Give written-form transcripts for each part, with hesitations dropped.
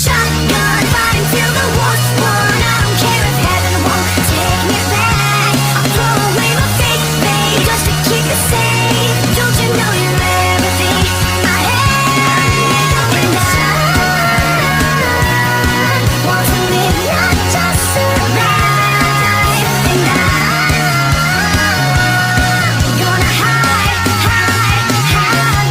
Shotgun fighting till the war's won. I don't care if heaven won't take me back. I'll throw away my faith, babe, just to keep it safe. Don't you know you're everything I have? And I want to live, not just survive. And I'm gonna hide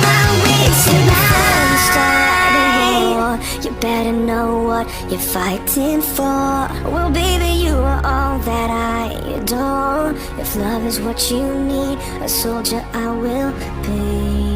my wings tonight. Start a war, you better know what you're fighting for. Well, baby, you are all that I adore. If love is what you need, a soldier I will be.